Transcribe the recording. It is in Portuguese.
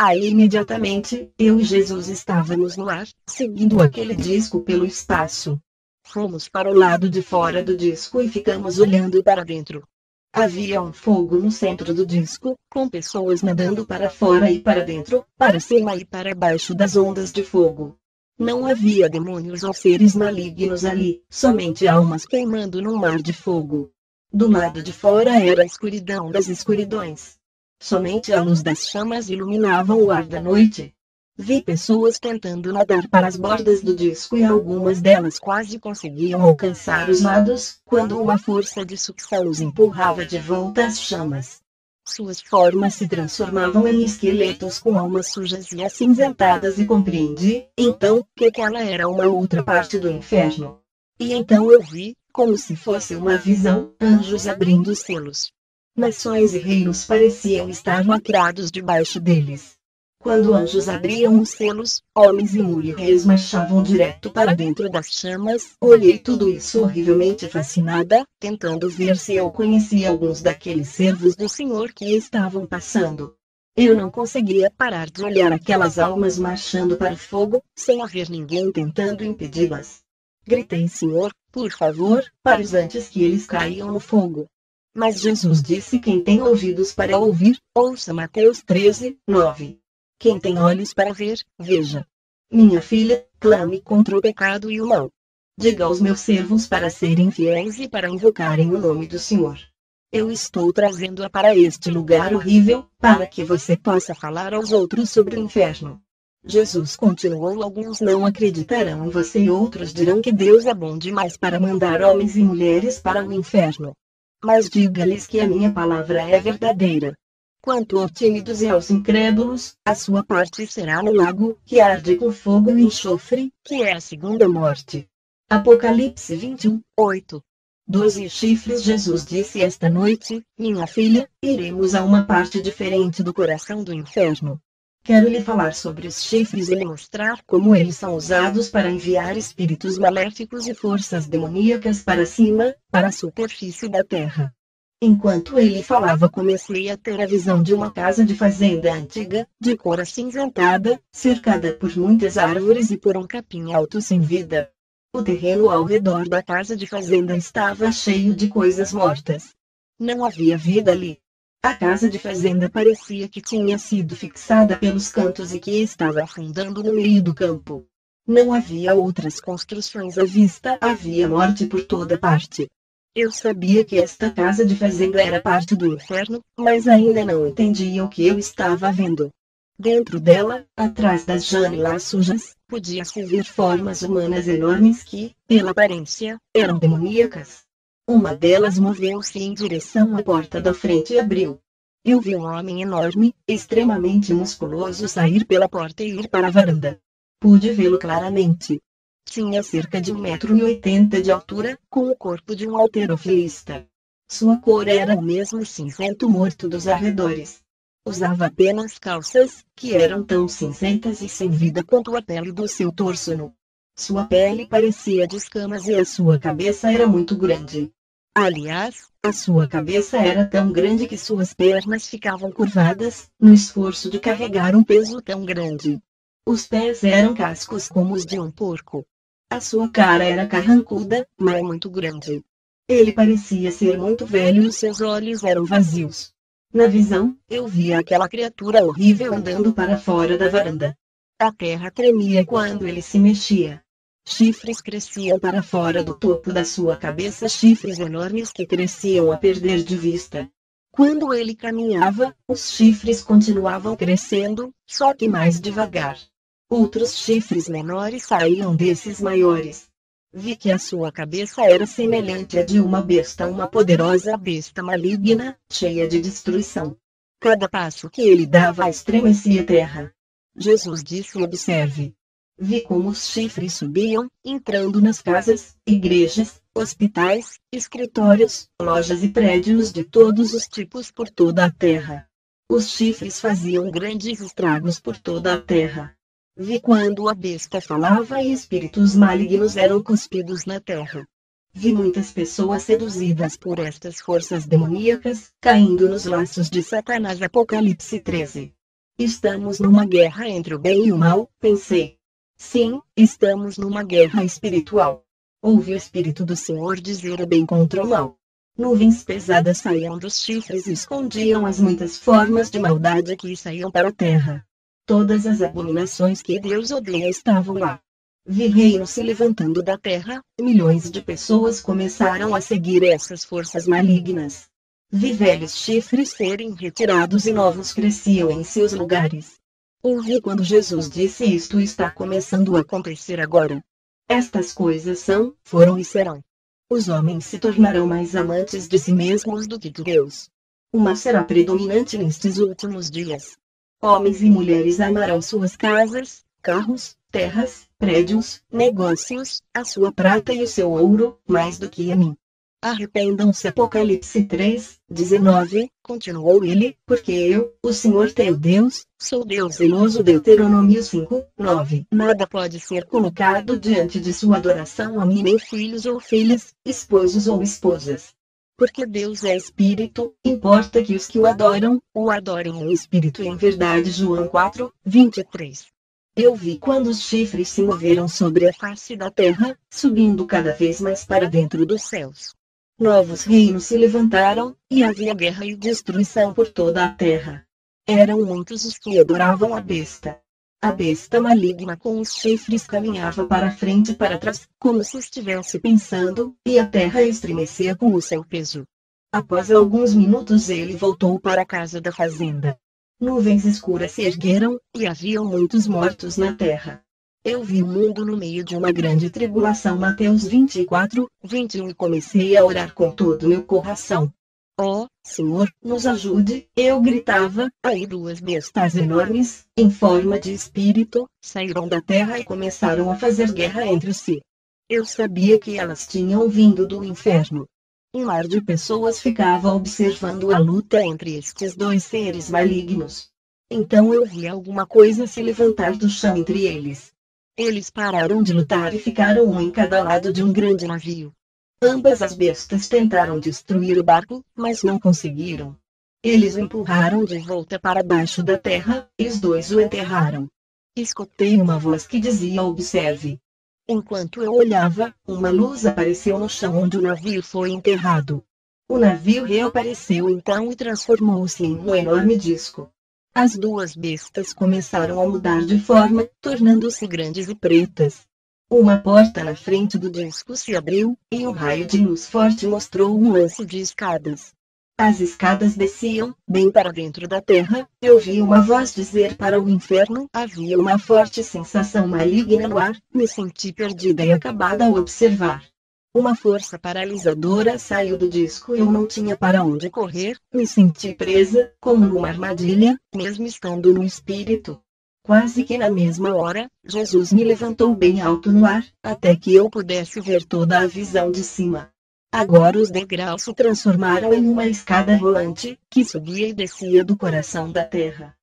Aí imediatamente, eu e Jesus estávamos no ar, seguindo aquele disco pelo espaço. Fomos para o lado de fora do disco e ficamos olhando para dentro. Havia um fogo no centro do disco, com pessoas nadando para fora e para dentro, para cima e para baixo das ondas de fogo. Não havia demônios ou seres malignos ali, somente almas queimando num mar de fogo. Do lado de fora era a escuridão das escuridões. Somente a luz das chamas iluminava o ar da noite. Vi pessoas tentando nadar para as bordas do disco e algumas delas quase conseguiam alcançar os lados, quando uma força de sucção os empurrava de volta às chamas. Suas formas se transformavam em esqueletos com almas sujas e acinzentadas e compreendi, então, que aquela era uma outra parte do inferno. E então eu vi, como se fosse uma visão, anjos abrindo selos. Nações e reinos pareciam estar lacrados debaixo deles. Quando anjos abriam os selos, homens e mulheres marchavam direto para dentro das chamas. Olhei tudo isso horrivelmente fascinada, tentando ver se eu conhecia alguns daqueles servos do Senhor que estavam passando. Eu não conseguia parar de olhar aquelas almas marchando para o fogo, sem haver ninguém tentando impedi-las. Gritei: Senhor, por favor, pare-os antes que eles caiam no fogo. Mas Jesus disse: quem tem ouvidos para ouvir, ouça. Mateus 13:9. Quem tem olhos para ver, veja. Minha filha, clame contra o pecado e o mal. Diga aos meus servos para serem fiéis e para invocarem o nome do Senhor. Eu estou trazendo-a para este lugar horrível, para que você possa falar aos outros sobre o inferno. Jesus continuou: alguns não acreditarão em você e outros dirão que Deus é bom demais para mandar homens e mulheres para o inferno. Mas diga-lhes que a minha palavra é verdadeira. Quanto aos tímidos e aos incrédulos, a sua parte será no lago, que arde com fogo e enxofre, que é a segunda morte. Apocalipse 21:8. 12 chifres. Jesus disse: esta noite, minha filha, iremos a uma parte diferente do coração do inferno. Quero lhe falar sobre os chifres e lhe mostrar como eles são usados para enviar espíritos maléficos e forças demoníacas para cima, para a superfície da terra. Enquanto ele falava, comecei a ter a visão de uma casa de fazenda antiga, de cor acinzentada, cercada por muitas árvores e por um capim alto sem vida. O terreno ao redor da casa de fazenda estava cheio de coisas mortas. Não havia vida ali. A casa de fazenda parecia que tinha sido fixada pelos cantos e que estava afundando no meio do campo. Não havia outras construções à vista, havia morte por toda parte. Eu sabia que esta casa de fazenda era parte do inferno, mas ainda não entendia o que eu estava vendo. Dentro dela, atrás das janelas sujas, podia-se ver formas humanas enormes que, pela aparência, eram demoníacas. Uma delas moveu-se em direção à porta da frente e abriu. Eu vi um homem enorme, extremamente musculoso, sair pela porta e ir para a varanda. Pude vê-lo claramente. Tinha cerca de 1,80 m de altura, com o corpo de um halterofilista. Sua cor era o mesmo cinzento morto dos arredores. Usava apenas calças, que eram tão cinzentas e sem vida quanto a pele do seu torso. Sua pele parecia de escamas e a sua cabeça era muito grande. Aliás, a sua cabeça era tão grande que suas pernas ficavam curvadas, no esforço de carregar um peso tão grande. Os pés eram cascos como os de um porco. A sua cara era carrancuda, mas muito grande. Ele parecia ser muito velho e os seus olhos eram vazios. Na visão, eu via aquela criatura horrível andando para fora da varanda. A terra tremia quando ele se mexia. Chifres cresciam para fora do topo da sua cabeça, chifres enormes que cresciam a perder de vista. Quando ele caminhava, os chifres continuavam crescendo, só que mais devagar. Outros chifres menores saíam desses maiores. Vi que a sua cabeça era semelhante à de uma besta, uma poderosa besta maligna, cheia de destruição. Cada passo que ele dava estremecia a terra. Jesus disse: observe. Vi como os chifres subiam, entrando nas casas, igrejas, hospitais, escritórios, lojas e prédios de todos os tipos por toda a terra. Os chifres faziam grandes estragos por toda a terra. Vi quando a besta falava e espíritos malignos eram cuspidos na terra. Vi muitas pessoas seduzidas por estas forças demoníacas, caindo nos laços de Satanás. Apocalipse 13. Estamos numa guerra entre o bem e o mal, pensei. Sim, estamos numa guerra espiritual. Ouvi o Espírito do Senhor dizer o bem contra o mal. Nuvens pesadas saíam dos chifres e escondiam as muitas formas de maldade que saíam para a terra. Todas as abominações que Deus odeia estavam lá. Vi reinos se levantando da terra, milhões de pessoas começaram a seguir essas forças malignas. Vi velhos chifres serem retirados e novos cresciam em seus lugares. Ouvi quando Jesus disse: isto está começando a acontecer agora. Estas coisas foram e serão. Os homens se tornarão mais amantes de si mesmos do que de Deus. Uma será predominante nestes últimos dias. Homens e mulheres amarão suas casas, carros, terras, prédios, negócios, a sua prata e o seu ouro, mais do que a mim. Arrependam-se. Apocalipse 3:19, continuou ele, porque eu, o Senhor teu Deus, sou Deus zeloso. Deuteronômio 5:9. Nada pode ser colocado diante de sua adoração a mim, nem filhos ou filhas, esposos ou esposas. Porque Deus é espírito, importa que os que o adorem em espírito e em verdade. João 4:23. Eu vi quando os chifres se moveram sobre a face da terra, subindo cada vez mais para dentro dos céus. Novos reinos se levantaram, e havia guerra e destruição por toda a terra. Eram muitos os que adoravam a besta. A besta maligna com os chifres caminhava para frente e para trás, como se estivesse pensando, e a terra estremecia com o seu peso. Após alguns minutos ele voltou para a casa da fazenda. Nuvens escuras se ergueram, e haviam muitos mortos na terra. Eu vi o mundo no meio de uma grande tribulação. Mateus 24:21. E comecei a orar com todo o meu coração. Ó, Senhor, nos ajude, eu gritava. Aí duas bestas enormes, em forma de espírito, saíram da terra e começaram a fazer guerra entre si. Eu sabia que elas tinham vindo do inferno. Um mar de pessoas ficava observando a luta entre estes dois seres malignos. Então eu vi alguma coisa se levantar do chão entre eles. Eles pararam de lutar e ficaram um em cada lado de um grande navio. Ambas as bestas tentaram destruir o barco, mas não conseguiram. Eles o empurraram de volta para baixo da terra, e os dois o enterraram. Escutei uma voz que dizia: observe. Enquanto eu olhava, uma luz apareceu no chão onde o navio foi enterrado. O navio reapareceu então e transformou-se em um enorme disco. As duas bestas começaram a mudar de forma, tornando-se grandes e pretas. Uma porta na frente do disco se abriu, e um raio de luz forte mostrou um lance de escadas. As escadas desciam, bem para dentro da terra. Eu vi uma voz dizer: para o inferno. Havia uma forte sensação maligna no ar, me senti perdida e acabada ao observar. Uma força paralisadora saiu do disco e eu não tinha para onde correr, me senti presa, como numa armadilha, mesmo estando no espírito. Quase que na mesma hora, Jesus me levantou bem alto no ar, até que eu pudesse ver toda a visão de cima. Agora os degraus se transformaram em uma escada rolante, que subia e descia do coração da terra.